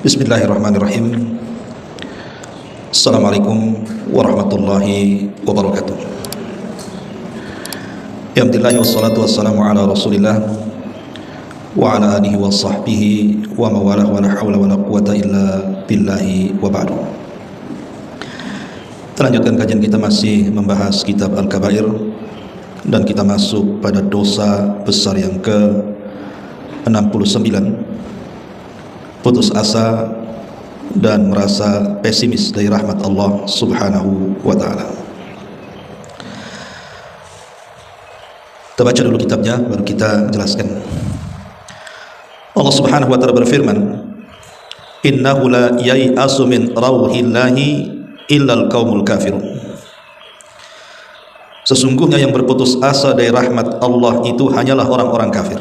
Bismillahirrahmanirrahim. Assalamualaikum warahmatullahi wabarakatuh. Alhamdulillah wassalatu wassalamu ala Rasulillah wa ala alihi wa sahbihi wa mawalah wa la hawla wa la quwata illa billahi wa ba'du. Kita lanjutkan kajian kita masih membahas kitab Al-Kabair dan kita masuk pada dosa besar yang ke-69, putus asa dan merasa pesimis dari rahmat Allah subhanahu wa ta'ala. Kita baca dulu kitabnya baru kita jelaskan. Allah subhanahu wa ta'ala berfirman, innahu la yai'asu min rauhillahi illal qaumul kafirun. Sesungguhnya yang berputus asa dari rahmat Allah itu hanyalah orang-orang kafir.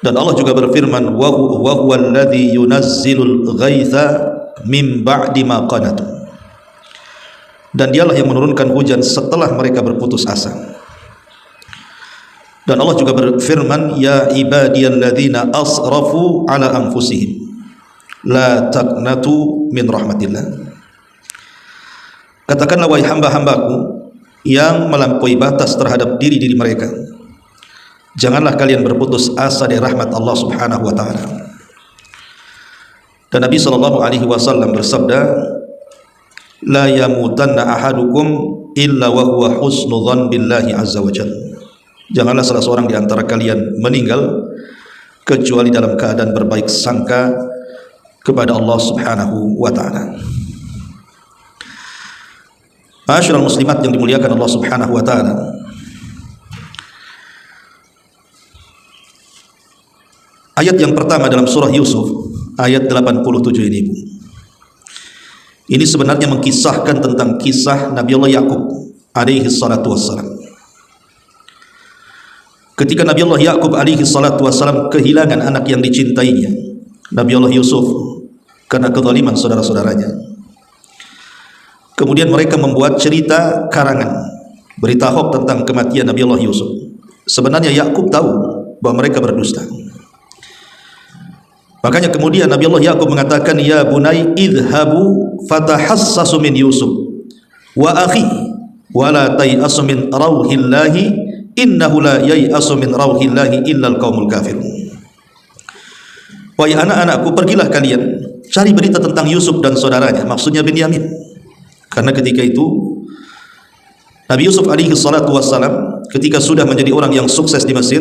Dan Allah juga berfirman, wa huwa alladhi yunazzilul ghaitha min ba'di ma qanatu. Dan dialah yang menurunkan hujan setelah mereka berputus asa. Dan Allah juga berfirman, ya ibadiyalladzina asrafu ala anfusihim la taqnatu min rahmatillah. Katakanlah wahai hamba-hambaku yang melampaui batas terhadap diri-diri mereka, janganlah kalian berputus asa dari rahmat Allah subhanahu wa ta'ala. Dan Nabi SAW bersabda, la yamutanna ahadukum illa wa huwa husnudhan billahi azza wa jalla. Janganlah salah seorang di antara kalian meninggal kecuali dalam keadaan berbaik sangka kepada Allah subhanahu wa ta'ala. Ma'asyiral muslimat yang dimuliakan Allah subhanahu wa ta'ala, ayat yang pertama dalam surah Yusuf, ayat 87 ini, ini sebenarnya mengkisahkan tentang kisah Nabiullah Ya'qub alaihi salatu wassalam. Ketika Nabiullah Ya'qub alaihi salatu wassalam kehilangan anak yang dicintainya, Nabiullah Yusuf, karena kezaliman saudara-saudaranya, kemudian mereka membuat cerita karangan, berita hoax tentang kematian Nabiullah Yusuf. Sebenarnya Ya'qub tahu bahwa mereka berdusta. Makanya kemudian Nabiullah Ya'qub mengatakan, ya bunai idhabu fatahassasu min Yusuf wa akhi wa la tai'asu min rauhillahi innahu la yai'asu min rauhillahi illal qaumul kafirun. Wahai anak-anakku, pergilah kalian cari berita tentang Yusuf dan saudaranya, maksudnya Binyamin. Karena ketika itu Nabi Yusuf alaihi salatu wassalam ketika sudah menjadi orang yang sukses di Mesir,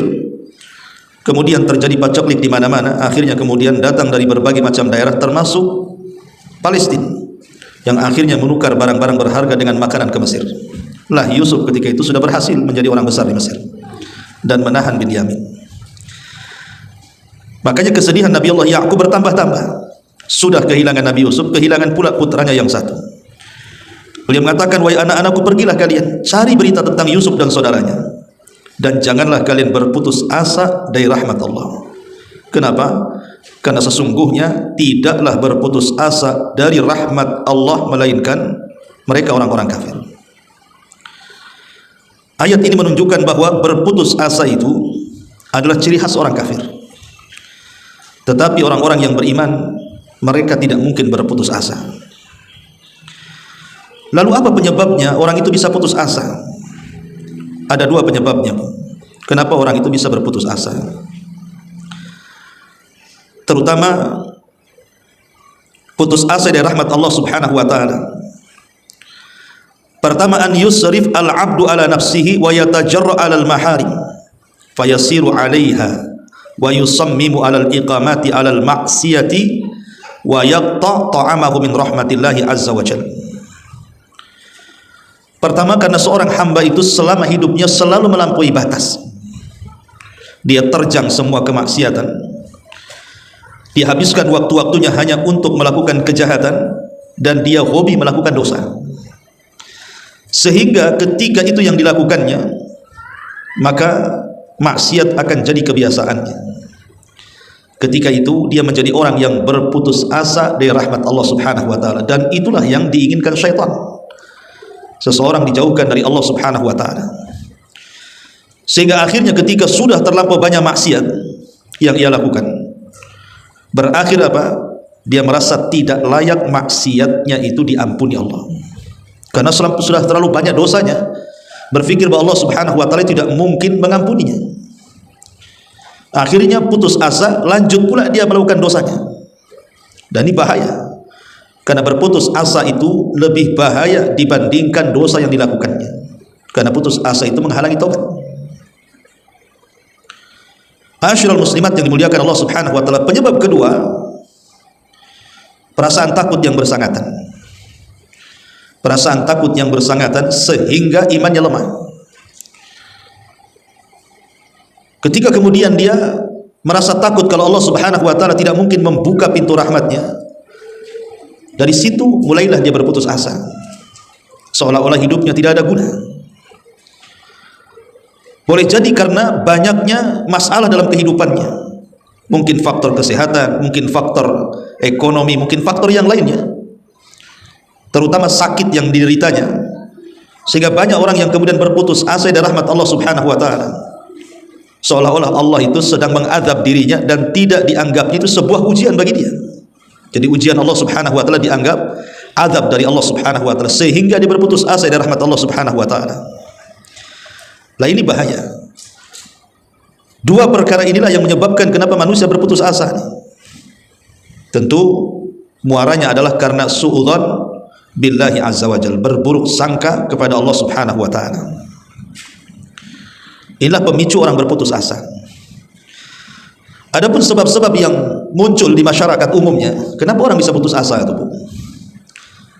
kemudian terjadi pacaklik di mana-mana, akhirnya kemudian datang dari berbagai macam daerah termasuk Palestina yang akhirnya menukar barang-barang berharga dengan makanan ke Mesir. Lah Yusuf ketika itu sudah berhasil menjadi orang besar di Mesir dan menahan Binyamin. Makanya kesedihan Nabiullah Ya'qub bertambah-tambah. Sudah kehilangan Nabi Yusuf, kehilangan pula putranya yang satu. Beliau mengatakan, wahai anak-anakku, pergilah kalian cari berita tentang Yusuf dan saudaranya, dan janganlah kalian berputus asa dari rahmat Allah. Kenapa? Karena sesungguhnya tidaklah berputus asa dari rahmat Allah melainkan mereka orang-orang kafir. Ayat ini menunjukkan bahwa berputus asa itu adalah ciri khas orang kafir. Tetapi orang-orang yang beriman, mereka tidak mungkin berputus asa. Lalu apa penyebabnya orang itu bisa putus asa? Ada dua penyebabnya. Kenapa orang itu bisa berputus asa? Terutama putus asa dari rahmat Allah subhanahu wa ta'ala. Pertama, an yusrif al-abdu ala nafsihi wa yatajarra ala al-maharim fayasiru alaiha wa yusammimu ala al-iqamati ala al-ma'siyati wa yaqta ta'amahu min rahmatillahi azza wa jalla. Pertama, karena seorang hamba itu selama hidupnya selalu melampaui batas. Dia terjang semua kemaksiatan. Dia habiskan waktu-waktunya hanya untuk melakukan kejahatan, dan dia hobi melakukan dosa. Sehingga ketika itu yang dilakukannya, maka maksiat akan jadi kebiasaannya. Ketika itu dia menjadi orang yang berputus asa dari rahmat Allah subhanahu wa ta'ala. Dan itulah yang diinginkan syaitan. Seseorang dijauhkan dari Allah subhanahu wa ta'ala. Sehingga akhirnya ketika sudah terlampau banyak maksiat yang ia lakukan, Berakhir apa? Dia merasa tidak layak maksiatnya itu diampuni Allah. Karena sudah terlalu banyak dosanya, berpikir bahwa Allah Subhanahu wa taala tidak mungkin mengampuninya. Akhirnya putus asa, lanjut pula dia melakukan dosanya. Dan ini bahaya. Karena berputus asa itu lebih bahaya dibandingkan dosa yang dilakukannya. Karena putus asa itu menghalangi taubat. Asyiral muslimat yang dimuliakan Allah Subhanahu wa taala, penyebab kedua, perasaan takut yang bersangatan. Perasaan takut yang bersangatan sehingga imannya lemah. Ketika kemudian dia merasa takut kalau Allah Subhanahu wa taala tidak mungkin membuka pintu rahmatnya, dari situ mulailah dia berputus asa, seolah-olah hidupnya tidak ada guna. Boleh jadi karena banyaknya masalah dalam kehidupannya, mungkin faktor kesehatan, mungkin faktor ekonomi, mungkin faktor yang lainnya, terutama sakit yang dideritanya, sehingga banyak orang yang kemudian berputus asa dari rahmat Allah Subhanahu wa taala, seolah-olah Allah itu sedang mengadab dirinya dan tidak dianggapnya itu sebuah ujian bagi dia. Jadi ujian Allah Subhanahu wa taala dianggap azab dari Allah Subhanahu wa taala, sehingga dia berputus asa dari rahmat Allah Subhanahu wa taala. Lah ini bahaya. Dua perkara inilah yang menyebabkan kenapa manusia berputus asa. Tentu muaranya adalah karena suudzon billahi azza wajal, berburuk sangka kepada Allah Subhanahu wa taala. Inilah pemicu orang berputus asa. Adapun sebab-sebab yang muncul di masyarakat umumnya, kenapa orang bisa putus asa itu, Bu?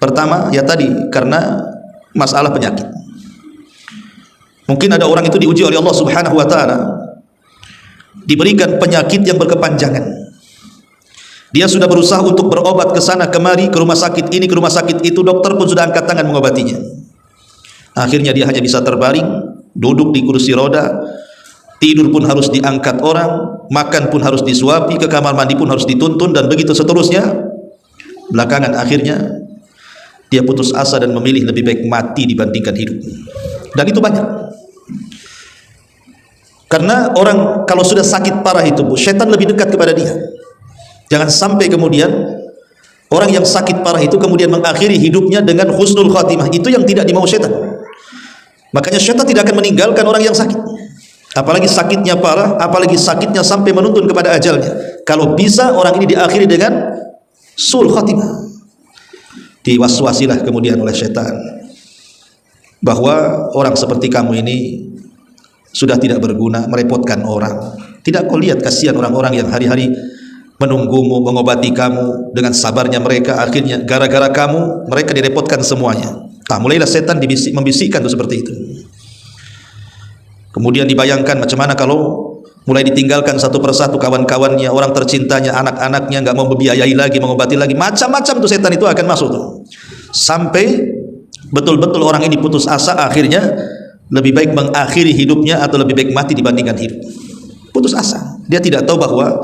Pertama, ya tadi, karena masalah penyakit. Mungkin ada orang itu diuji oleh Allah Subhanahu wa taala, diberikan penyakit yang berkepanjangan. Dia sudah berusaha untuk berobat ke sana kemari, ke rumah sakit ini, ke rumah sakit itu, dokter pun sudah angkat tangan mengobatinya. Akhirnya dia hanya bisa terbaring, duduk di kursi roda, tidur pun harus diangkat orang, makan pun harus disuapi, ke kamar mandi pun harus dituntun, dan begitu seterusnya. Belakangan akhirnya dia putus asa dan memilih lebih baik mati dibandingkan hidup. Dan itu banyak. Karena orang kalau sudah sakit parah itu, Bu, setan lebih dekat kepada dia. Jangan sampai kemudian orang yang sakit parah itu kemudian mengakhiri hidupnya dengan husnul khatimah. Itu yang tidak dimau setan. Makanya setan tidak akan meninggalkan orang yang sakit, apalagi sakitnya parah, apalagi sakitnya sampai menuntun kepada ajalnya. Kalau bisa orang ini diakhiri dengan sul khatimah. Diwaswasilah kemudian oleh setan bahwa orang seperti kamu ini sudah tidak berguna, merepotkan orang. Tidak kau lihat kasihan orang-orang yang hari-hari menunggumu, mengobati kamu, dengan sabarnya mereka, akhirnya gara-gara kamu mereka direpotkan semuanya. Nah, mulailah setan membisikkan itu seperti itu. Kemudian dibayangkan macam mana kalau mulai ditinggalkan satu persatu kawan-kawannya, orang tercintanya, anak-anaknya, nggak mau membiayai lagi, mengobati lagi, macam-macam tuh setan itu akan masuk tuh. Sampai betul-betul orang ini putus asa, akhirnya lebih baik mengakhiri hidupnya atau lebih baik mati dibandingkan hidup. Putus asa. Dia tidak tahu bahwa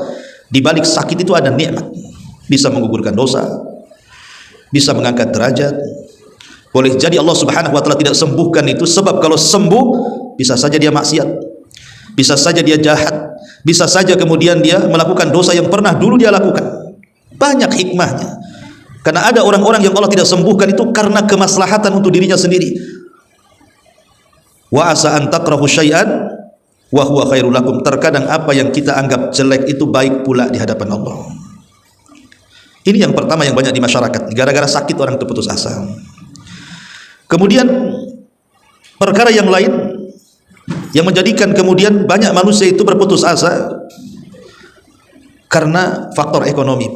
di balik sakit itu ada nikmat, bisa menggugurkan dosa, bisa mengangkat derajat. Boleh jadi Allah Subhanahu wa taala tidak sembuhkan itu sebab kalau sembuh bisa saja dia maksiat, bisa saja dia jahat, bisa saja kemudian dia melakukan dosa yang pernah dulu dia lakukan. Banyak hikmahnya. Karena ada orang-orang yang Allah tidak sembuhkan itu karena kemaslahatan untuk dirinya sendiri. Wa asa an takrahu syai'an wa huwa khairul lakum. Terkadang apa yang kita anggap jelek itu baik pula di hadapan Allah. Ini yang pertama yang banyak di masyarakat. Gara-gara sakit orang itu putus asa. Kemudian perkara yang lain yang menjadikan kemudian banyak manusia itu berputus asa karena faktor ekonomi.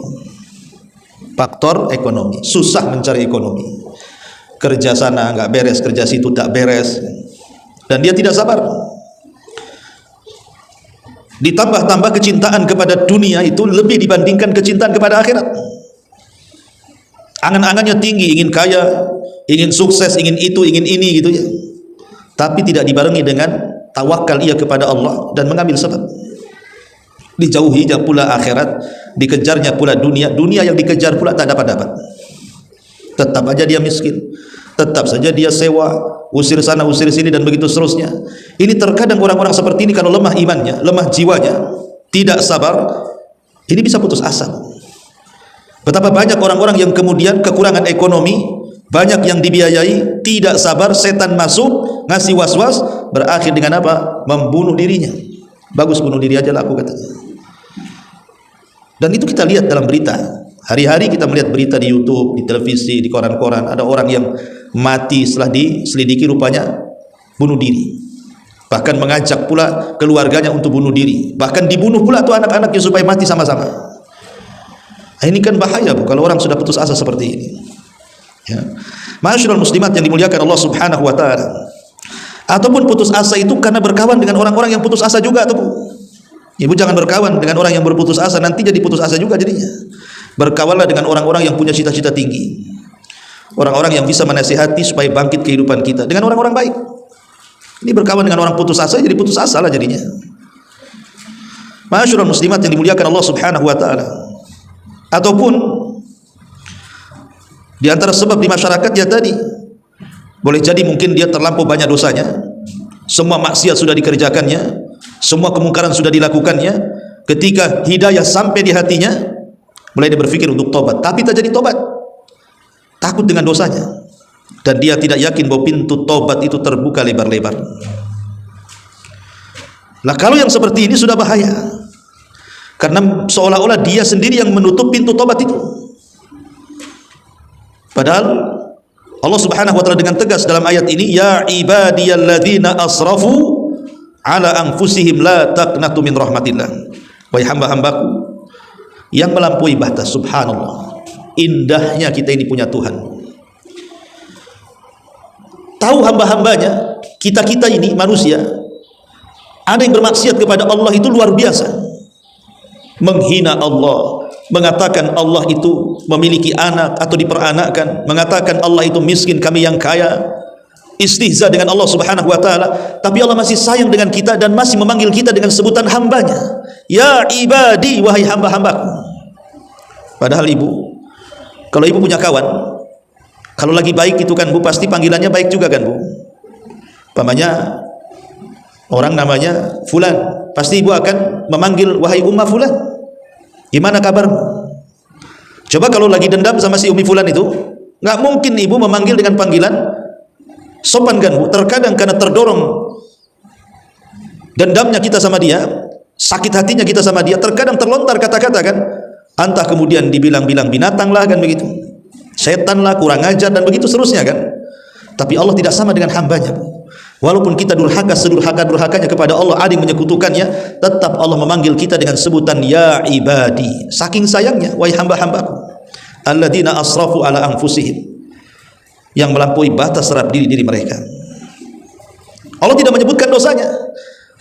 Faktor ekonomi, susah mencari ekonomi. Kerja sana nggak beres, kerja situ tak beres, dan dia tidak sabar. Ditambah-tambah kecintaan kepada dunia itu lebih dibandingkan kecintaan kepada akhirat. Angan-angannya tinggi, ingin kaya, ingin sukses, ingin itu, ingin ini gitu ya. Tapi tidak dibarengi dengan tawakal ia kepada Allah dan mengambil sebab. Dijauhinya pula akhirat, dikejarnya pula dunia, dunia yang dikejar pula tak dapat-dapat. Tetap aja dia miskin, tetap saja dia sewa, usir sana usir sini dan begitu seterusnya. Ini terkadang orang-orang seperti ini kalau lemah imannya, lemah jiwanya, tidak sabar, Ini bisa putus asa. Betapa banyak orang-orang yang kemudian kekurangan ekonomi, banyak yang dibiayai, tidak sabar, setan masuk, ngasih was-was, berakhir dengan apa? Membunuh dirinya. Bagus bunuh diri aja lah, aku katanya. Dan itu kita lihat dalam berita. Hari-hari kita melihat berita di YouTube, di televisi, di koran-koran. Ada orang yang mati setelah diselidiki rupanya bunuh diri. Bahkan mengajak pula keluarganya untuk bunuh diri. Bahkan dibunuh pula tuh anak-anaknya supaya mati sama-sama. Nah, ini kan bahaya Bu, kalau orang sudah putus asa seperti ini. Ya. Ma'asyiral muslimat yang dimuliakan Allah Subhanahu wa taala. Ataupun putus asa itu karena berkawan dengan orang-orang yang putus asa juga tuh Bu. Ibu jangan berkawan dengan orang yang berputus asa, nanti jadi putus asa juga jadinya. Berkawanlah dengan orang-orang yang punya cita-cita tinggi. Orang-orang yang bisa menasihati supaya bangkit kehidupan kita, dengan orang-orang baik. Ini berkawan dengan orang putus asa, jadi putus asa lah jadinya. Ma'asyiral muslimat yang dimuliakan Allah Subhanahu wa taala. Ataupun di antara sebab di masyarakat ya tadi, boleh jadi mungkin dia terlampau banyak dosanya, semua maksiat sudah dikerjakannya, semua kemungkaran sudah dilakukannya. Ketika hidayah sampai di hatinya, mulai dia berpikir untuk tobat, tapi tak jadi tobat, takut dengan dosanya, dan dia tidak yakin bahwa pintu tobat itu terbuka lebar-lebar. Nah, kalau yang seperti ini sudah bahaya, karena seolah-olah dia sendiri yang menutup pintu tobat itu. Padahal Allah Subhanahu wa taala dengan tegas dalam ayat ini, ya ibadiyalladzina asrafu ala anfusihim la taqnatu min rahmatillah. Wahai hamba-hambaku yang melampaui batas, subhanallah. Indahnya kita ini punya Tuhan. Tahu hamba-hambanya, kita-kita ini manusia, ada yang bermaksiat kepada Allah itu luar biasa. Menghina Allah, mengatakan Allah itu memiliki anak atau diperanakkan, mengatakan Allah itu miskin, kami yang kaya, istihza dengan Allah Subhanahu wa taala. Tapi Allah masih sayang dengan kita dan masih memanggil kita dengan sebutan hambanya. Ya ibadi, wahai hamba-hambaku. Padahal ibu, kalau ibu punya kawan, kalau lagi baik itu kan Bu, pasti panggilannya baik juga kan Bu. Pamannya orang namanya Fulan, pasti ibu akan memanggil wahai Ummah Fulan, gimana kabarmu? Coba kalau lagi dendam sama si Umi Fulan itu, nggak mungkin ibu memanggil dengan panggilan sopan kan Bu. Terkadang karena terdorong dendamnya kita sama dia, sakit hatinya kita sama dia, terkadang terlontar kata-kata kan, entah kemudian dibilang-bilang binatang lah kan begitu, setan lah, kurang ajar dan begitu seterusnya kan. Tapi Allah tidak sama dengan hambanya Bu. Walaupun kita durhaka sedurhaka-durhakanya kepada Allah, ada yang menyekutukannya, tetap Allah memanggil kita dengan sebutan ya ibadi. Saking sayangnya, wahai hamba-hambaku, alladzina asrafu ala anfusihim, yang melampaui batas terhadap diri-diri mereka. Allah tidak menyebutkan dosanya.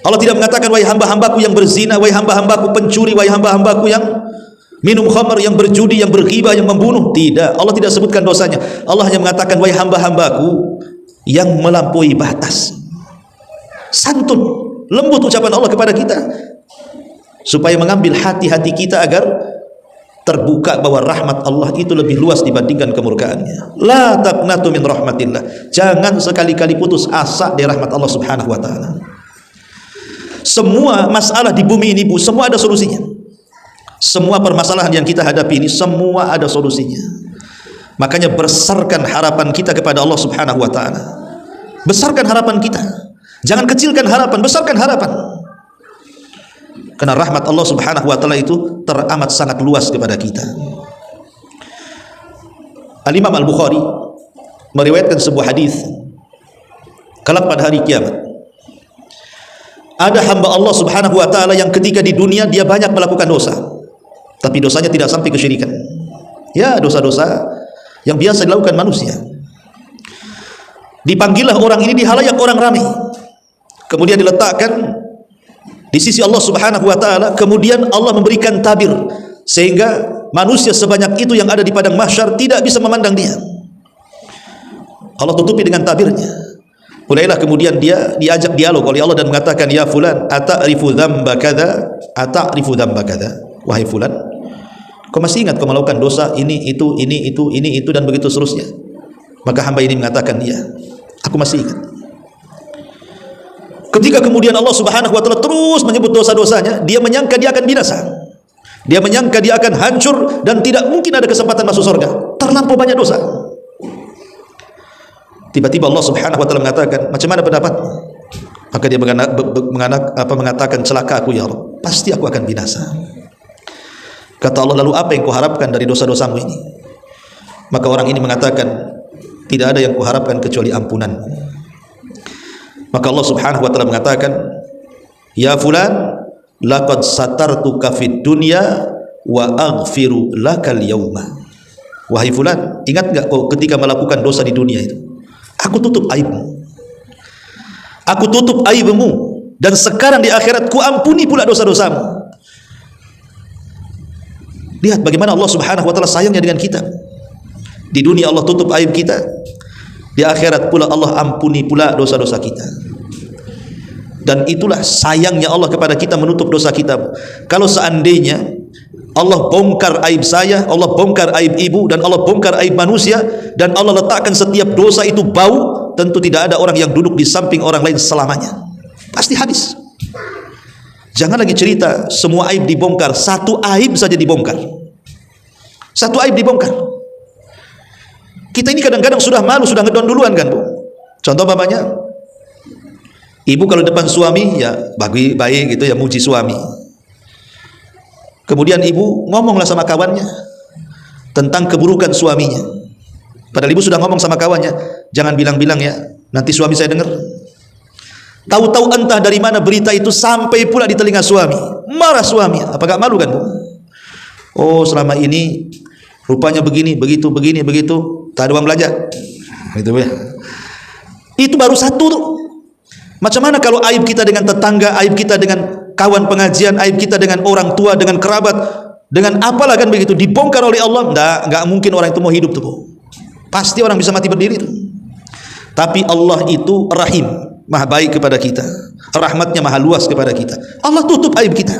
Allah tidak mengatakan wahai hamba-hambaku yang berzina, wahai hamba-hambaku pencuri, wahai hamba-hambaku yang minum khamar, yang berjudi, yang berghibah, yang membunuh. Tidak, Allah tidak sebutkan dosanya. Allah hanya mengatakan wahai hamba-hambaku yang melampaui batas. Santun, lembut ucapan Allah kepada kita, supaya mengambil hati-hati kita agar terbuka bahwa rahmat Allah itu lebih luas dibandingkan kemurkaannya. La taqnatu min rahmatillah. Jangan sekali-kali putus asa dari rahmat Allah Subhanahu wa taala. Semua masalah di bumi ini Bu, semua ada solusinya. Semua permasalahan yang kita hadapi ini semua ada solusinya. Makanya besarkan harapan kita kepada Allah Subhanahu wa taala. Besarkan harapan kita. Jangan kecilkan harapan, besarkan harapan. Karena rahmat Allah Subhanahu wa taala itu teramat sangat luas kepada kita. Al-Imam Al-Bukhari meriwayatkan sebuah hadis, kelak pada hari kiamat ada hamba Allah Subhanahu wa taala yang ketika di dunia dia banyak melakukan dosa, tapi dosanya tidak sampai kesyirikan. Ya, dosa-dosa yang biasa dilakukan manusia. Dipanggillah orang ini di halayak orang ramai, kemudian diletakkan di sisi Allah Subhanahu wa taala, kemudian Allah memberikan tabir sehingga manusia sebanyak itu yang ada di padang mahsyar tidak bisa memandang dia. Allah tutupi dengan tabirnya. Mulailah kemudian dia diajak dialog oleh Allah dan mengatakan, ya fulan, ata'rifu dzamba kadza, ata'rifu dzamba kadza. Wahai fulan, kau masih ingat kau melakukan dosa ini itu dan begitu seterusnya? Maka hamba ini mengatakan, iya, aku masih ingat. Ketika kemudian Allah Subhanahu wa taala terus menyebut dosa-dosanya, dia menyangka dia akan binasa. Dia menyangka dia akan hancur dan tidak mungkin ada kesempatan masuk surga. Terlampau banyak dosa. Tiba-tiba Allah Subhanahu wa taala mengatakan, "Macam mana pendapatmu?" Maka dia mengatakan, "Celaka aku ya Rabb, pasti aku akan binasa." Kata Allah, "Lalu apa yang kau harapkan dari dosa-dosamu ini?" Maka orang ini mengatakan, "Tidak ada yang kuharapkan kecuali ampunan." Maka Allah Subhanahu wa taala mengatakan, "Ya fulan, laqad satartuka fid dunya wa aghfiru lakal yauma." Wahai fulan, ingat enggak kau ketika melakukan dosa di dunia itu? Aku tutup aibmu. Aku tutup aibmu, dan sekarang di akhirat ku ampuni pula dosa-dosamu. Lihat bagaimana Allah Subhanahu wa taala sayangnya dengan kita. Di dunia Allah tutup aib kita, di akhirat pula Allah ampuni pula dosa-dosa kita. Dan itulah sayangnya Allah kepada kita, menutup dosa kita. Kalau seandainya Allah bongkar aib saya, Allah bongkar aib ibu, dan Allah bongkar aib manusia, dan Allah letakkan setiap dosa itu bau, tentu tidak ada orang yang duduk di samping orang lain selamanya. Pasti habis. Jangan lagi cerita semua aib dibongkar, satu aib saja dibongkar. Satu aib dibongkar. Kita ini kadang-kadang sudah malu, sudah ngedon duluan kan, Bu? Contoh mamanya, ibu kalau depan suami ya baik gitu ya, muji suami. Kemudian ibu ngomonglah sama kawannya tentang keburukan suaminya. Padahal ibu sudah ngomong sama kawannya, "Jangan bilang-bilang ya, nanti suami saya dengar." Tahu-tahu entah dari mana berita itu sampai pula di telinga suami. Marah suami. Apa gak malu kan, Bu? "Oh, selama ini rupanya begini, begitu, begini, begitu. Tak ada uang belanja." Itu ya. Itu baru satu tuh. Macam mana kalau aib kita dengan tetangga, aib kita dengan kawan pengajian, aib kita dengan orang tua, dengan kerabat, dengan apalah kan begitu, dibongkar oleh Allah? Enggak mungkin orang itu mau hidup tuh, Bu. Pasti orang bisa mati berdiri tuh. Tapi Allah itu Rahim, Maha baik kepada kita. Rahmatnya maha luas kepada kita. Allah tutup aib kita.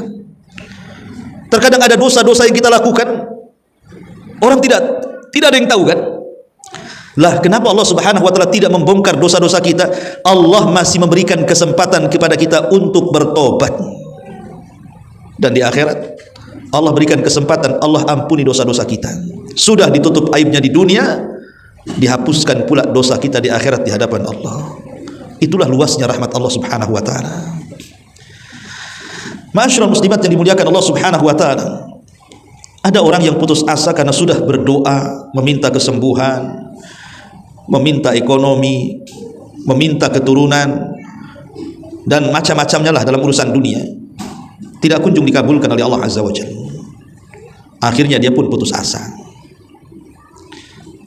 Terkadang ada dosa-dosa yang kita lakukan, orang tidak ada yang tahu kan? Lah, kenapa Allah Subhanahu wa taala tidak membongkar dosa-dosa kita? Allah masih memberikan kesempatan kepada kita untuk bertobat. Dan di akhirat Allah berikan kesempatan, Allah ampuni dosa-dosa kita. Sudah ditutup aibnya di dunia, dihapuskan pula dosa kita di akhirat di hadapan Allah. Itulah luasnya rahmat Allah Subhanahu wa taala. Ma'asyiral muslimat yang dimuliakan Allah Subhanahu wa taala. Ada orang yang putus asa karena sudah berdoa, meminta kesembuhan, meminta ekonomi, meminta keturunan, dan macam-macamnya lah dalam urusan dunia. Tidak kunjung dikabulkan oleh Allah Azza wa Jalla. Akhirnya dia pun putus asa.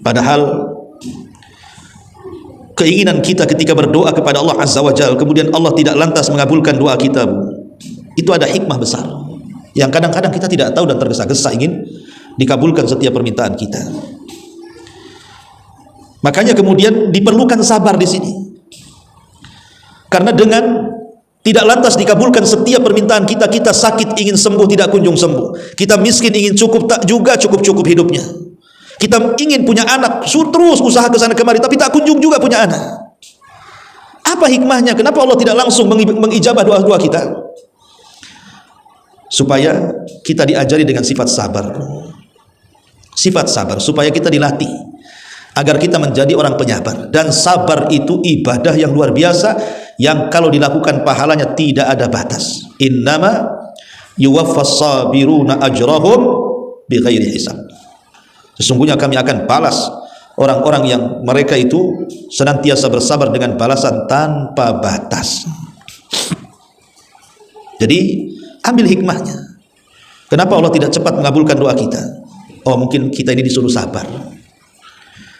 Padahal keinginan kita ketika berdoa kepada Allah Azza wa Jalla, kemudian Allah tidak lantas mengabulkan doa kita, itu ada hikmah besar yang kadang-kadang kita tidak tahu dan tergesa-gesa ingin dikabulkan setiap permintaan kita. Makanya kemudian diperlukan sabar di sini. Karena dengan tidak lantas dikabulkan setiap permintaan kita, kita sakit ingin sembuh tidak kunjung sembuh. Kita miskin ingin cukup tak juga cukup-cukup hidupnya. Kita ingin punya anak, terus usaha ke sana kemari tapi tak kunjung juga punya anak. Apa hikmahnya? Kenapa Allah tidak langsung mengijabah doa-doa kita? Supaya kita diajari dengan sifat sabar. Sifat sabar supaya kita dilatih agar kita menjadi orang penyabar. Dan sabar itu ibadah yang luar biasa, yang kalau dilakukan pahalanya tidak ada batas. Innama yuwaffas sabiruna ajrahum bighairi hisab. Sesungguhnya kami akan balas orang-orang yang mereka itu senantiasa bersabar dengan balasan tanpa batas. Jadi ambil hikmahnya. Kenapa Allah tidak cepat mengabulkan doa kita? Oh, mungkin kita ini disuruh sabar.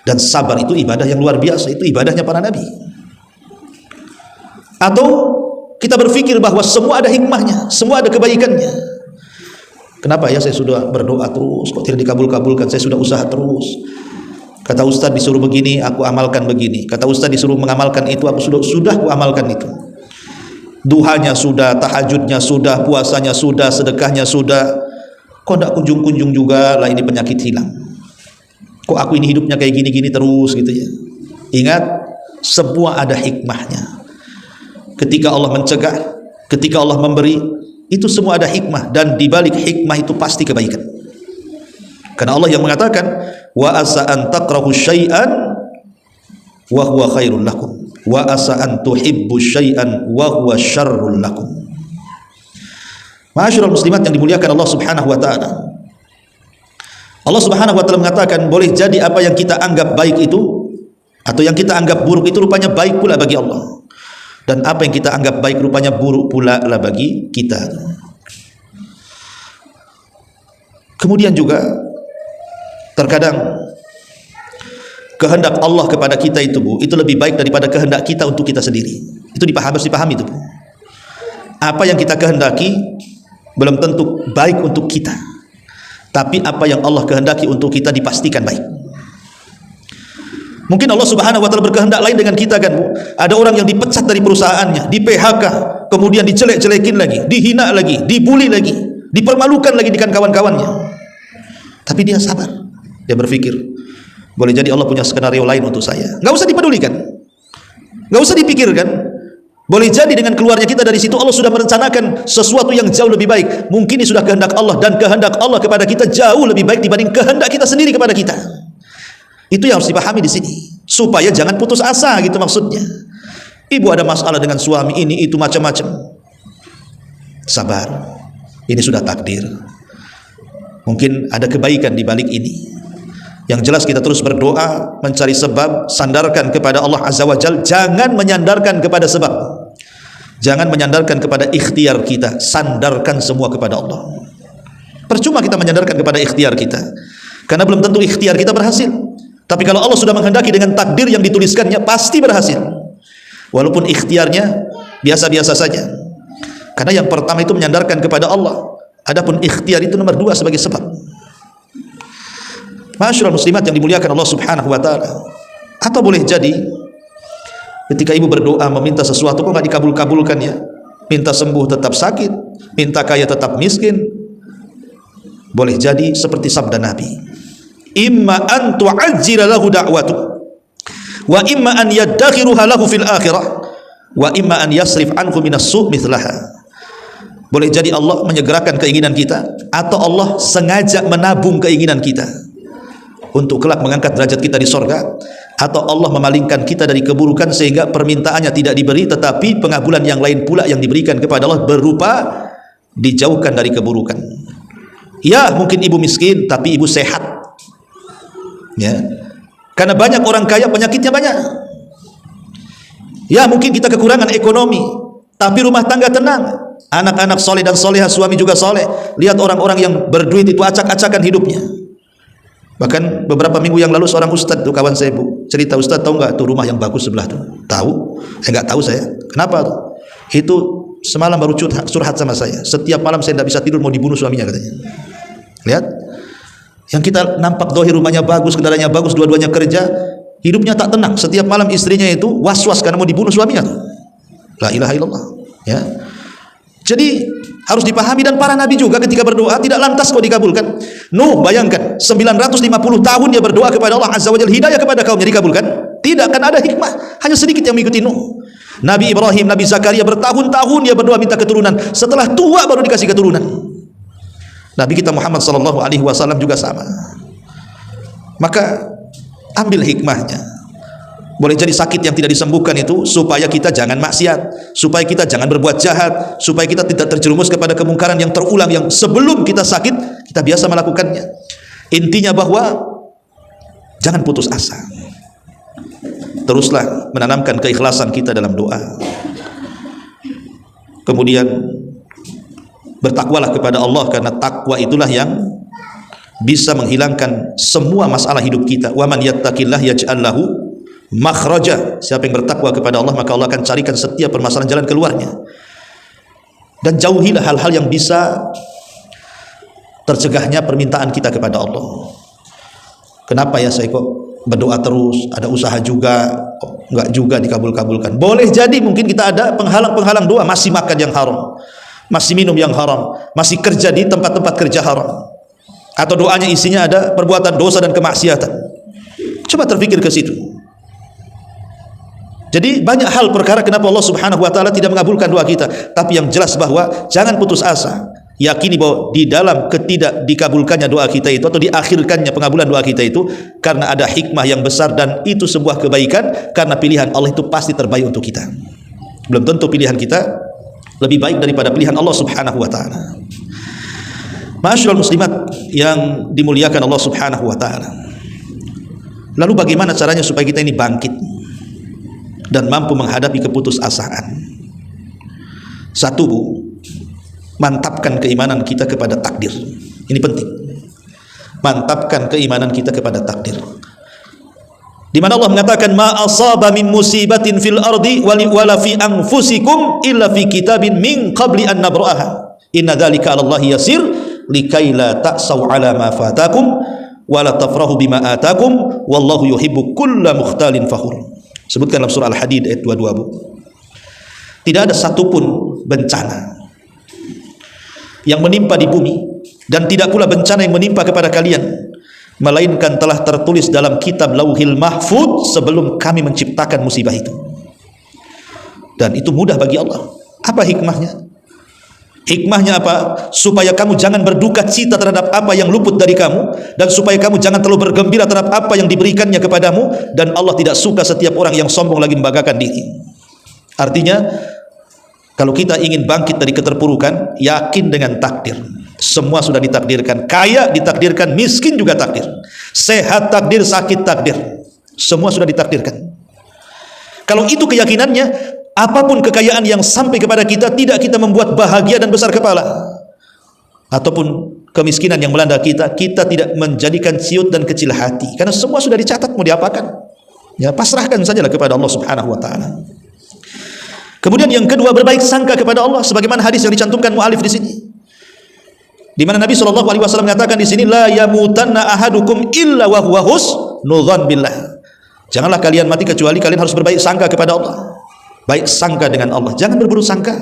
Dan sabar itu ibadah yang luar biasa, itu ibadahnya para nabi. Atau kita berpikir bahwa semua ada hikmahnya, semua ada kebaikannya. Kenapa ya saya sudah berdoa terus kok tidak dikabul-kabulkan? Saya sudah usaha terus. Kata Ustaz disuruh begini, aku amalkan begini. Kata Ustaz disuruh mengamalkan itu, aku sudah aku amalkan itu. Duhanya sudah, tahajudnya sudah, puasanya sudah, sedekahnya sudah. Kok tidak kunjung-kunjung juga lah ini penyakit hilang? Kok aku ini hidupnya kayak gini-gini terus gitu ya? Ingat, semua ada hikmahnya. Ketika Allah mencegah, ketika Allah memberi, Itu semua ada hikmah, dan di balik hikmah itu pasti kebaikan. Karena Allah yang mengatakan, wa asa an takrahu syai'an wa huwa khairul lakum, wa asa an tuhibbu syai'an wa huwa syarrul lakum. Ma'asyiral muslimat yang dimuliakan Allah Subhanahu wa taala. Allah Subhanahu wa taala mengatakan, boleh jadi apa yang kita anggap baik itu atau yang kita anggap buruk itu rupanya baik pula bagi Allah. Dan apa yang kita anggap baik rupanya buruk pula lah bagi kita. Kemudian juga terkadang kehendak Allah kepada kita itu, Bu, itu lebih baik daripada kehendak kita untuk kita sendiri. Itu harus dipahami itu, Bu. Apa yang kita kehendaki belum tentu baik untuk kita, tapi apa yang Allah kehendaki untuk kita dipastikan baik. Mungkin Allah Subhanahu wa taala berkehendak lain dengan kita, kan, Bu. Ada orang yang dipecat dari perusahaannya, di PHK, kemudian dijelek-jelekin lagi, dihina lagi, dibully lagi, dipermalukan lagi dengan kawan-kawannya. Tapi dia sabar. Dia berpikir, boleh jadi Allah punya skenario lain untuk saya. Enggak usah dipedulikan. Enggak usah dipikirkan. Boleh jadi dengan keluarnya kita dari situ Allah sudah merencanakan sesuatu yang jauh lebih baik. Mungkin ini sudah kehendak Allah, dan kehendak Allah kepada kita jauh lebih baik dibanding kehendak kita sendiri kepada kita. Itu yang harus dipahami di sini, supaya jangan putus asa, gitu maksudnya. Ibu ada masalah dengan suami ini itu macam-macam. Sabar. Ini sudah takdir. Mungkin ada kebaikan di balik ini. Yang jelas kita terus berdoa, mencari sebab, sandarkan kepada Allah Azza wa Jalla. Jangan menyandarkan kepada sebab. Jangan menyandarkan kepada ikhtiar kita. Sandarkan semua kepada Allah. Percuma kita menyandarkan kepada ikhtiar kita, karena belum tentu ikhtiar kita berhasil. Tapi kalau Allah sudah menghendaki dengan takdir yang dituliskannya, pasti berhasil. Walaupun ikhtiarnya biasa-biasa saja. Karena yang pertama itu menyandarkan kepada Allah. Adapun ikhtiar itu nomor 2 sebagai sebab. Ma'asyiral muslimat yang dimuliakan Allah Subhanahu wa taala. Atau boleh jadi ketika ibu berdoa meminta sesuatu kok enggak dikabul-kabulkan, ya. Minta sembuh tetap sakit, minta kaya tetap miskin. Boleh jadi seperti sabda Nabi, imma an tu'ajjila lahu da'watu wa imma an yaddakhiruha lahu fil akhirah wa imma an yasrif anhu minas su' mithlaha. Boleh jadi Allah menyegerakan keinginan kita, atau Allah sengaja menabung keinginan kita untuk kelak mengangkat derajat kita di sorga, atau Allah memalingkan kita dari keburukan sehingga permintaannya tidak diberi, tetapi pengabulan yang lain pula yang diberikan kepada Allah berupa dijauhkan dari keburukan. Ya, mungkin ibu miskin tapi ibu sehat, ya, karena banyak orang kaya penyakitnya banyak. Ya, mungkin kita kekurangan ekonomi tapi rumah tangga tenang, anak-anak soleh dan solehah, suami juga soleh. Lihat orang-orang yang berduit itu acak-acakan hidupnya. Bahkan beberapa minggu yang lalu seorang ustadz tuh, kawan saya, Bu, cerita, Ustadz tahu nggak tuh rumah yang bagus sebelah tuh? Tahu? Nggak tahu saya. Kenapa tuh? Itu semalam baru curhat sama saya. Setiap malam saya tidak bisa tidur, mau dibunuh suaminya katanya. Lihat, yang kita nampak dohir rumahnya bagus, kendaraannya bagus, dua-duanya kerja, hidupnya tak tenang. Setiap malam istrinya itu was-was karena mau dibunuh suaminya tuh. La ilaha illallah, ya. Jadi harus dipahami, dan para nabi juga ketika berdoa tidak lantas kok dikabulkan. Nuh, bayangkan 950 tahun dia berdoa kepada Allah Azza wa Jalla, hidayah kepada kaumnya, dikabulkan? Tidak, akan ada hikmah. Hanya sedikit yang mengikuti Nuh. Nabi Ibrahim, Nabi Zakaria bertahun-tahun dia berdoa minta keturunan, setelah tua baru dikasih keturunan. Nabi kita Muhammad sallallahu alaihi wasallam juga sama. Maka ambil hikmahnya. Boleh jadi sakit yang tidak disembuhkan itu supaya kita jangan maksiat, supaya kita jangan berbuat jahat, supaya kita tidak terjerumus kepada kemungkaran yang terulang, yang sebelum kita sakit kita biasa melakukannya. Intinya bahwa jangan putus asa. Teruslah menanamkan keikhlasan kita dalam doa. Kemudian bertakwalah kepada Allah, karena takwa itulah yang bisa menghilangkan semua masalah hidup kita. Wa man yattaqillah yaj'al lahu makhraja. Siapa yang bertakwa kepada Allah, maka Allah akan carikan setiap permasalahan jalan keluarnya. Dan jauhilah hal-hal yang bisa tercegahnya permintaan kita kepada Allah. Kenapa ya saya kok berdoa terus, ada usaha juga kok enggak juga dikabul-kabulkan? Boleh jadi mungkin kita ada penghalang-penghalang doa, masih makan yang haram, masih minum yang haram, masih kerja di tempat-tempat kerja haram, atau doanya isinya ada perbuatan dosa dan kemaksiatan. Coba terpikir ke situ. Jadi banyak hal perkara kenapa Allah Subhanahu wa taala tidak mengabulkan doa kita, tapi yang jelas bahwa jangan putus asa. Yakini bahwa di dalam ketidak dikabulkannya doa kita itu atau diakhirkannya pengabulan doa kita itu karena ada hikmah yang besar, dan itu sebuah kebaikan karena pilihan Allah itu pasti terbaik untuk kita. Belum tentu pilihan kita lebih baik daripada pilihan Allah Subhanahu wa taala. Ma'asyiral muslimat yang dimuliakan Allah Subhanahu wa taala. Lalu bagaimana caranya supaya kita ini bangkit dan mampu menghadapi keputusasaan? Satu, Bu, mantapkan keimanan kita kepada takdir. Ini penting. Mantapkan keimanan kita kepada takdir. Di mana Allah mengatakan ma asaba min musibatin fil ardi wala fi anfusikum illa fi kitabin min qabli an nabra'aha. Inna dzalika 'ala Allahi yasir likai la ta'saw 'ala ma fatakum wala tafrahu bima atakum wallahu yuhibbu kulla mukhtalin fakhur. Sebutkan dalam surah Al-Hadid ayat 22, Bu. Tidak ada satupun bencana yang menimpa di bumi, dan tidak pula bencana yang menimpa kepada kalian, melainkan telah tertulis dalam kitab Lauhil Mahfuz sebelum kami menciptakan musibah itu. Dan itu mudah bagi Allah. Apa hikmahnya? Hikmahnya apa? Supaya kamu jangan berduka cita terhadap apa yang luput dari kamu, dan supaya kamu jangan terlalu bergembira terhadap apa yang diberikannya kepadamu. Dan Allah tidak suka setiap orang yang sombong lagi membanggakan diri. Artinya, kalau kita ingin bangkit dari keterpurukan, yakin dengan takdir. Semua sudah ditakdirkan. Kaya ditakdirkan, miskin juga takdir. Sehat takdir, sakit takdir. Semua sudah ditakdirkan. Kalau itu keyakinannya, apapun kekayaan yang sampai kepada kita tidak kita membuat bahagia dan besar kepala. Ataupun kemiskinan yang melanda kita, kita tidak menjadikan ciut dan kecil hati. Karena semua sudah dicatat, mau diapakan? Ya, pasrahkan sajalah kepada Allah Subhanahu wa taala. Kemudian yang kedua, berbaik sangka kepada Allah, sebagaimana hadis yang dicantumkan mu'alif di sini, di mana Nabi SAW mengatakan di sini, la yamutanna ahadukum illa wa huwa husnudzan billah. Janganlah kalian mati kecuali kalian harus berbaik sangka kepada Allah. Baik sangka dengan Allah, jangan berburuk sangka.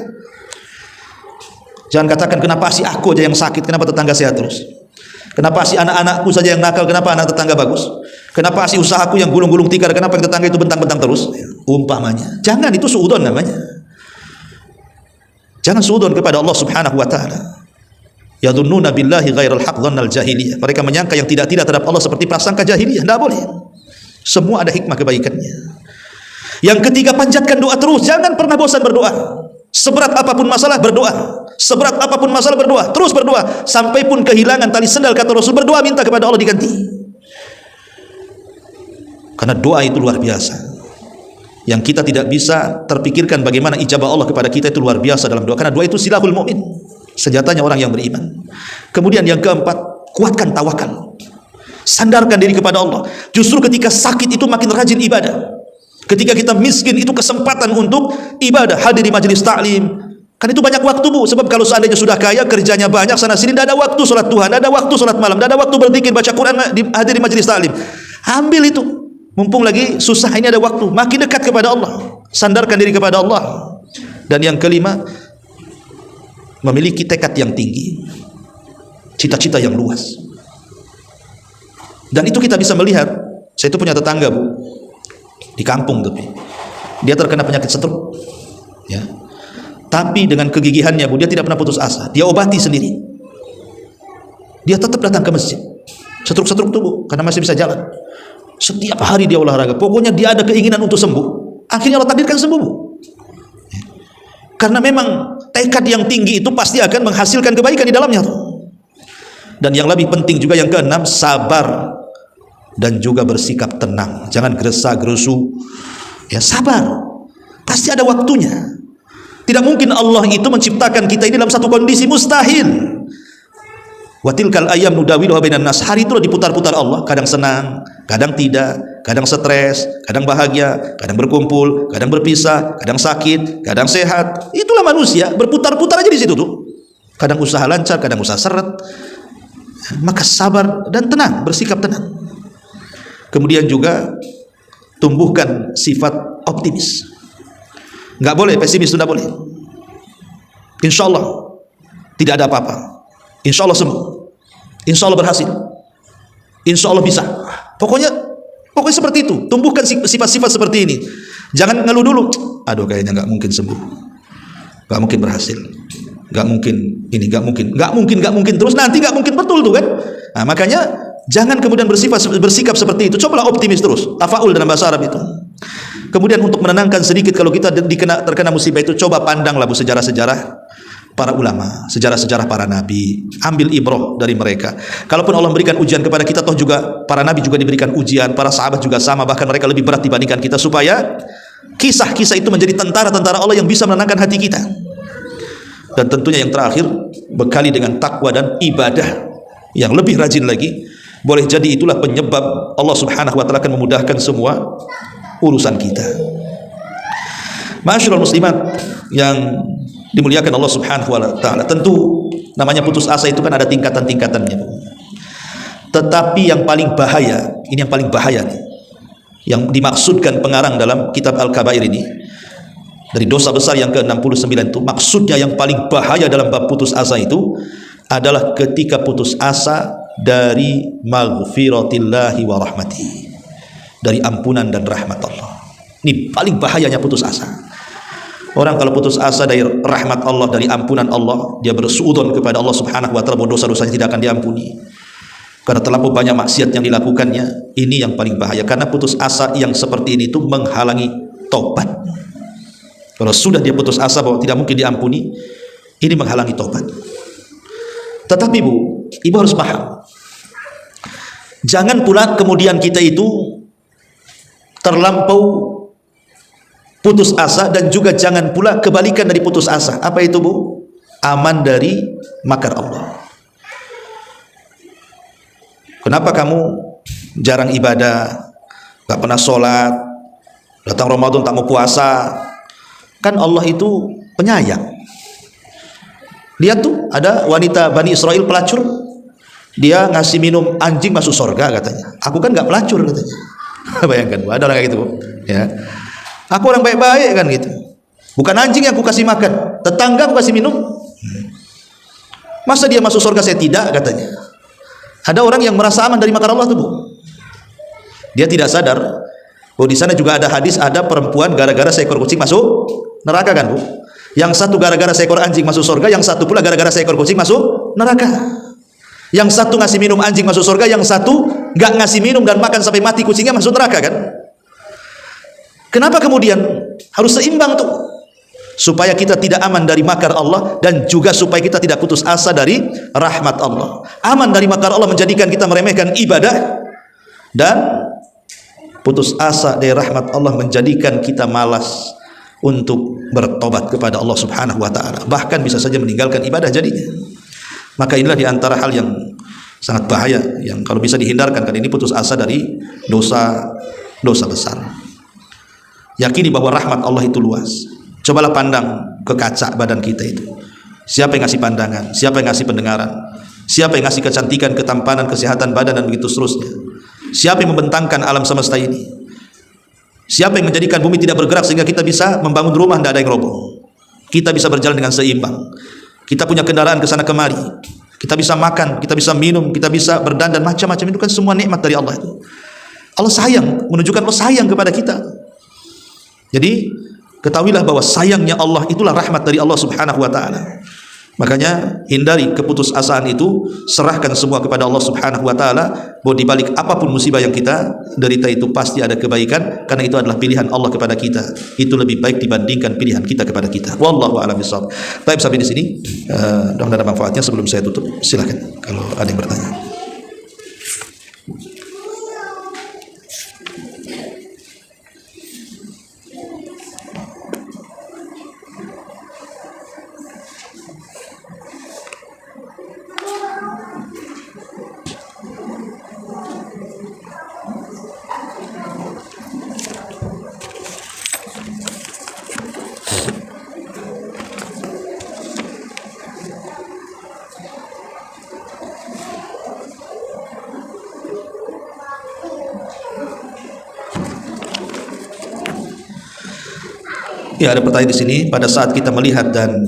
Jangan katakan kenapa sih aku aja yang sakit, kenapa tetangga sehat terus? Kenapa sih anak-anakku saja yang nakal, kenapa anak tetangga bagus? Kenapa sih usahaku yang gulung-gulung tikar, kenapa yang tetangga itu bentang-bentang terus? Umpamanya. Jangan, itu suudzon namanya. Jangan suudzon kepada Allah Subhanahu wa taala. Yadhunnuna billahi ghairal haqq dhannal jahiliyah. Mereka menyangka yang tidak-tidak terhadap Allah seperti prasangka jahiliyah. Tidak boleh. Semua ada hikmah kebaikannya. Yang ketiga, panjatkan doa terus. Jangan pernah bosan berdoa. Seberat apapun masalah, berdoa. Seberat apapun masalah, berdoa. Terus berdoa. Sampai pun kehilangan tali sendal, kata Rasul, berdoa minta kepada Allah diganti. Karena doa itu luar biasa. Yang kita tidak bisa terpikirkan bagaimana ijabah Allah kepada kita itu luar biasa dalam doa. Karena doa itu silahul mu'min, senjatanya orang yang beriman. Kemudian yang keempat, kuatkan tawakal. Sandarkan diri kepada Allah. Justru ketika sakit itu makin rajin ibadah. Ketika kita miskin itu kesempatan untuk ibadah. Hadir di majelis ta'lim. Kan itu banyak waktu, Bu. Sebab kalau seandainya sudah kaya, kerjanya banyak sana sini, tidak ada waktu sholat Tuhan, tidak ada waktu sholat malam, tidak ada waktu berzikir, baca Quran, hadir di majelis ta'lim. Ambil itu. Mumpung lagi susah, ini ada waktu. Makin dekat kepada Allah. Sandarkan diri kepada Allah. Dan yang kelima, memiliki tekad yang tinggi, cita-cita yang luas. Dan itu kita bisa melihat. Saya itu punya tetangga, Bu, di kampung, tapi dia terkena penyakit stroke, ya. Tapi dengan kegigihannya, Bu, dia tidak pernah putus asa. Dia obati sendiri. Dia tetap datang ke masjid. Stroke itu, Bu, karena masih bisa jalan. Setiap hari dia olahraga. Pokoknya dia ada keinginan untuk sembuh. Akhirnya Allah takdirkan sembuh, Bu. Karena memang tekad yang tinggi itu pasti akan menghasilkan kebaikan di dalamnya. Dan yang lebih penting juga yang keenam, sabar dan juga bersikap tenang. Jangan gerasa-gerusu. Ya, sabar. Pasti ada waktunya. Tidak mungkin Allah itu menciptakan kita ini dalam satu kondisi, mustahil. Wa tilkal ayyam nudawiluha bainan nas. Hari itu diputar-putar Allah, kadang senang, kadang tidak, kadang stres, kadang bahagia, kadang berkumpul, kadang berpisah, kadang sakit, kadang sehat. Itulah manusia, berputar-putar aja di situ tuh. Kadang usaha lancar, kadang usaha seret. Maka sabar dan tenang, bersikap tenang. Kemudian juga tumbuhkan sifat optimis. Enggak boleh pesimis, sudah boleh. Insya Allah tidak ada apa-apa. Insya Allah sembuh. Insya Allah berhasil. Insya Allah bisa. Pokoknya seperti itu. Tumbuhkan sifat-sifat seperti ini. Jangan ngeluh dulu, aduh kayaknya nggak mungkin sembuh, nggak mungkin berhasil, nggak mungkin ini, nggak mungkin terus, nanti nggak mungkin betul tuh kan. Nah, makanya jangan kemudian bersikap seperti itu. Cobalah optimis terus, tafaul dalam bahasa Arab itu. Kemudian untuk menenangkan sedikit kalau kita terkena musibah itu, coba pandanglah bu sejarah-sejarah para ulama, sejarah-sejarah para nabi, ambil ibrah dari mereka. Kalaupun Allah memberikan ujian kepada kita, toh juga para nabi juga diberikan ujian, para sahabat juga sama, bahkan mereka lebih berat dibandingkan kita, supaya kisah-kisah itu menjadi tentara-tentara Allah yang bisa menenangkan hati kita. Dan tentunya yang terakhir, bekali dengan takwa dan ibadah yang lebih rajin lagi. Boleh jadi itulah penyebab Allah subhanahu wa ta'ala akan memudahkan semua urusan kita. Ma'asyiral muslimat yang dimuliakan Allah subhanahu wa ta'ala, tentu namanya putus asa itu kan ada tingkatan-tingkatannya. Tetapi yang paling bahaya, ini yang paling bahaya nih, yang dimaksudkan pengarang dalam kitab Al-Kabair ini, dari dosa besar yang ke-69 itu, maksudnya yang paling bahaya dalam bab putus asa itu adalah ketika putus asa dari maghfiratillahi wa rahmatihi, dari ampunan dan rahmat Allah. Ini paling bahayanya putus asa. Orang kalau putus asa dari rahmat Allah, dari ampunan Allah, dia bersuudzon kepada Allah subhanahu wa ta'ala bahwa dosa-dosanya tidak akan diampuni karena terlalu banyak maksiat yang dilakukannya. Ini yang paling bahaya, karena putus asa yang seperti ini itu menghalangi taubat. Kalau sudah dia putus asa bahwa tidak mungkin diampuni, ini menghalangi taubat. Tetapi bu, ibu harus paham, jangan pula kemudian kita itu terlampau putus asa, dan juga jangan pula kebalikan dari putus asa. Apa itu bu? Aman dari makar Allah. Kenapa kamu jarang ibadah, gak pernah sholat, datang Ramadan tak mau puasa? Kan Allah itu penyayang. Lihat tuh, ada wanita Bani Israel pelacur, dia ngasih minum anjing masuk surga katanya. Aku kan gak pelacur katanya. Bayangkan, ada orang kayak gitu, ya. Aku orang baik-baik kan gitu. Bukan anjing yang aku kasih makan, tetangga aku kasih minum. Masa dia masuk surga saya tidak katanya. Ada orang yang merasa aman dari makar Allah tuh bu. Dia tidak sadar bahwa di sana juga ada hadis, ada perempuan gara-gara seekor kucing masuk neraka kan bu. Yang satu gara-gara seekor anjing masuk surga, yang satu pula gara-gara seekor kucing masuk neraka. Yang satu ngasih minum anjing masuk surga, yang satu nggak ngasih minum dan makan sampai mati kucingnya masuk neraka kan. Kenapa kemudian harus seimbang tuh? Supaya kita tidak aman dari makar Allah, dan juga supaya kita tidak putus asa dari rahmat Allah. Aman dari makar Allah menjadikan kita meremehkan ibadah, dan putus asa dari rahmat Allah menjadikan kita malas untuk bertobat kepada Allah subhanahu wa ta'ala, bahkan bisa saja meninggalkan ibadah jadinya. Maka inilah diantara hal yang sangat bahaya, yang kalau bisa dihindarkan, kan ini putus asa dari dosa besar. Yakini bahwa rahmat Allah itu luas. Cobalah pandang ke kaca badan kita itu. Siapa yang ngasih pandangan? Siapa yang ngasih pendengaran? Siapa yang ngasih kecantikan, ketampanan, kesehatan badan, dan begitu seterusnya? Siapa yang membentangkan alam semesta ini? Siapa yang menjadikan bumi tidak bergerak sehingga kita bisa membangun rumah, tidak ada yang roboh? Kita bisa berjalan dengan seimbang. Kita punya kendaraan ke sana kemari. Kita bisa makan, kita bisa minum, kita bisa berdandan, macam-macam. Itu kan semua nikmat dari Allah itu. Allah sayang, menunjukkan Allah sayang kepada kita. Jadi ketahuilah bahwa sayangnya Allah itulah rahmat dari Allah subhanahu wa ta'ala. Makanya hindari keputusasaan itu, serahkan semua kepada Allah subhanahu wa ta'ala, bahwa dibalik apapun musibah yang kita derita itu pasti ada kebaikan, karena itu adalah pilihan Allah kepada kita. Itu lebih baik dibandingkan pilihan kita kepada kita. Wallahu a'lam bishawab. Baik, sampai di sini mudah-mudahan ada manfaatnya. Sebelum saya tutup, silakan kalau ada yang bertanya. Ya, ada pertanyaan di sini. Pada saat kita melihat dan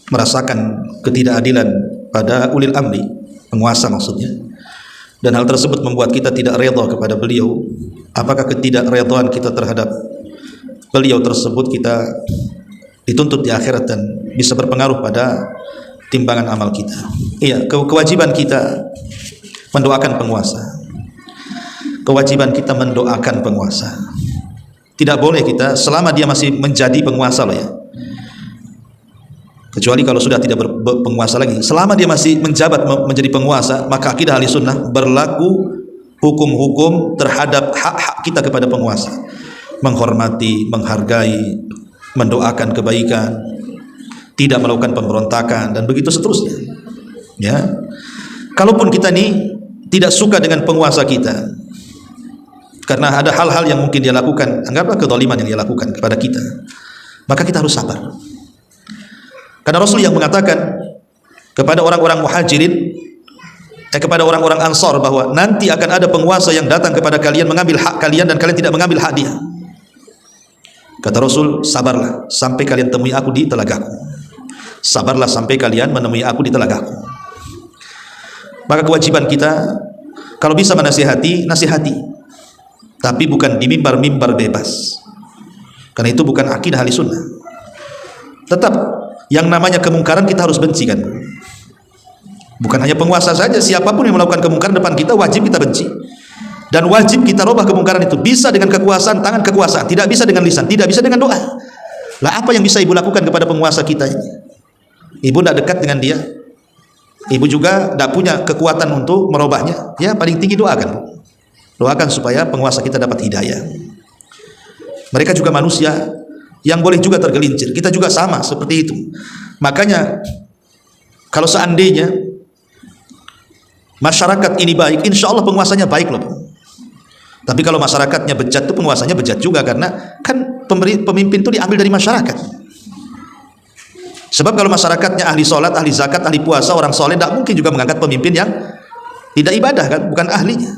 merasakan ketidakadilan pada ulil amri, penguasa maksudnya, dan hal tersebut membuat kita tidak redha kepada beliau, apakah ketidakredhaan kita terhadap beliau tersebut kita dituntut di akhirat dan bisa berpengaruh pada timbangan amal kita. Iya, kewajiban kita mendoakan penguasa. Kewajiban kita mendoakan penguasa. Tidak boleh kita selama dia masih menjadi penguasa loh ya. Kecuali kalau sudah tidak berpenguasa lagi. Selama dia masih menjabat menjadi penguasa, maka akidah ahli sunnah berlaku hukum-hukum terhadap hak-hak kita kepada penguasa. Menghormati, menghargai, mendoakan kebaikan, tidak melakukan pemberontakan dan begitu seterusnya. Ya. Kalaupun kita ini tidak suka dengan penguasa kita, karena ada hal-hal yang mungkin dia lakukan, anggaplah kezaliman yang dia lakukan kepada kita, maka kita harus sabar. Karena Rasul yang mengatakan kepada orang-orang muhajirin, kepada orang-orang ansar, bahwa nanti akan ada penguasa yang datang kepada kalian mengambil hak kalian dan kalian tidak mengambil hak dia. Kata Rasul, sabarlah sampai kalian temui aku di telagaku. Sabarlah sampai kalian menemui aku di telagaku. Maka kewajiban kita, kalau bisa menasihati, nasihati, tapi bukan di mimbar-mimbar bebas, karena itu bukan akidah ahli sunnah. Tetap yang namanya kemungkaran kita harus benci kan. Bukan hanya penguasa saja, siapapun yang melakukan kemungkaran depan kita wajib kita benci. Dan wajib kita robah kemungkaran itu. Bisa dengan kekuasaan, tangan kekuasaan, tidak bisa dengan lisan, tidak bisa dengan doa. Lah apa yang bisa ibu lakukan kepada penguasa kita ini? Ibu tidak dekat dengan dia, ibu juga tidak punya kekuatan untuk merubahnya. Ya paling tinggi doakan. Doakan supaya penguasa kita dapat hidayah. Mereka juga manusia yang boleh juga tergelincir. Kita juga sama seperti itu. Makanya kalau seandainya masyarakat ini baik, insya Allah penguasanya baik loh. Tapi kalau masyarakatnya bejat, itu penguasanya bejat juga, karena kan pemimpin itu diambil dari masyarakat. Sebab kalau masyarakatnya ahli sholat, ahli zakat, ahli puasa, orang soleh, tidak mungkin juga mengangkat pemimpin yang tidak ibadah kan, bukan ahlinya.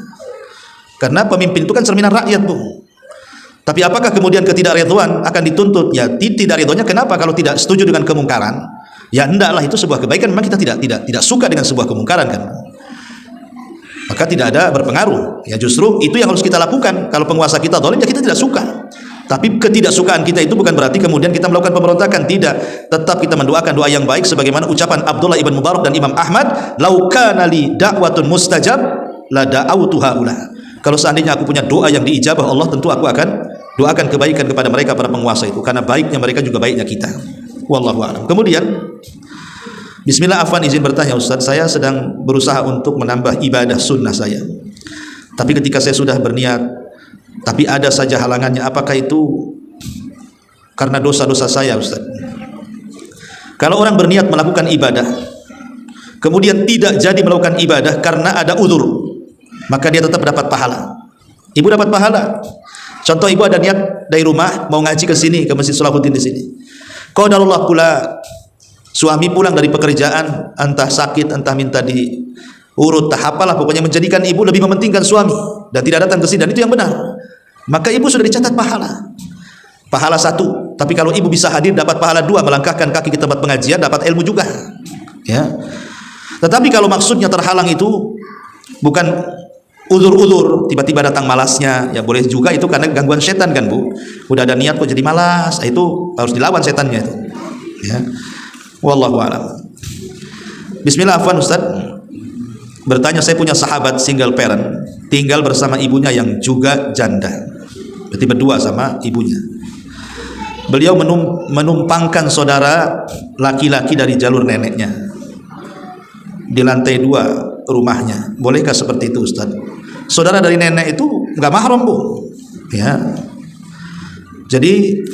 Karena pemimpin itu kan cerminan rakyat, Bu. Tapi apakah kemudian ketidakridhaan akan dituntut? Ya tidak ridhonya. Kenapa? Kalau tidak setuju dengan kemungkaran, ya hendaklah itu sebuah kebaikan. Memang kita tidak suka dengan sebuah kemungkaran kan, maka tidak ada berpengaruh. Ya justru itu yang harus kita lakukan. Kalau penguasa kita zalim, ya kita tidak suka. Tapi ketidaksukaan kita itu bukan berarti kemudian kita melakukan pemberontakan. Tidak. Tetap kita mendoakan doa yang baik, sebagaimana ucapan Abdullah ibn Mubarak dan Imam Ahmad, "Lau kana li da'watun mustajab la da'awtu haula." Kalau seandainya aku punya doa yang diijabah Allah, tentu aku akan doakan kebaikan kepada mereka, para penguasa itu, karena baiknya mereka juga baiknya kita. Wallahu a'lam. Kemudian, bismillah, afwan izin bertanya Ustaz, saya sedang berusaha untuk menambah ibadah sunnah saya. Tapi ketika saya sudah berniat, tapi ada saja halangannya. Apakah itu karena dosa-dosa saya Ustaz? Kalau orang berniat melakukan ibadah, kemudian tidak jadi melakukan ibadah karena ada uzur, maka dia tetap dapat pahala. Ibu dapat pahala. Contoh, ibu ada niat dari rumah mau ngaji ke sini, ke Masjid Salahuddin di sini. Qadarullah pula suami pulang dari pekerjaan, entah sakit, entah minta diurut, tak apalah, pokoknya menjadikan ibu lebih mementingkan suami dan tidak datang ke sini, dan itu yang benar. Maka ibu sudah dicatat pahala. Pahala 1. Tapi kalau ibu bisa hadir, dapat pahala 2, melangkahkan kaki ke tempat pengajian, dapat ilmu juga. Ya. Tetapi kalau maksudnya terhalang itu bukan uzur-uzur, tiba-tiba datang malasnya, ya boleh juga itu karena gangguan setan kan, Bu. Udah ada niat kok jadi malas, itu harus dilawan setannya itu. Ya. Wallahu a'lam. Bismillah, afwan Ustaz. Bertanya, saya punya sahabat single parent, tinggal bersama ibunya yang juga janda. Berarti berdua sama ibunya. Beliau menumpangkan saudara laki-laki dari jalur neneknya di lantai 2 rumahnya. Bolehkah seperti itu Ustaz? Saudara dari nenek itu nggak mahram, Bu. Ya. Jadi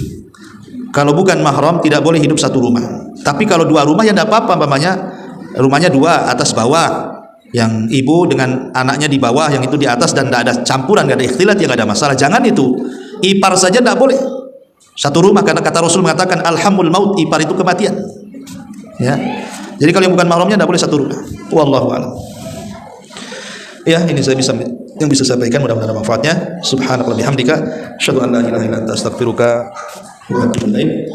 kalau bukan mahram tidak boleh hidup satu rumah. Tapi kalau 2 rumah ya tidak apa-apa, umpamanya rumahnya 2 atas bawah, yang ibu dengan anaknya di bawah, yang itu di atas, dan tidak ada campuran, tidak ada ikhtilat, ya nggak ada masalah. Jangan itu ipar saja tidak boleh satu rumah, karena kata Rasul mengatakan alhamul maut, ipar itu kematian. Ya. Jadi kalau yang bukan mahramnya tidak boleh satu rumah. Wallahu a'lam. Ya, ini saya yang bisa sampaikan, mudah-mudahan ada manfaatnya. Subhanallah bihamdika, asyhadu an la ilaha illa anta, astaghfiruka wa atubu ilaik.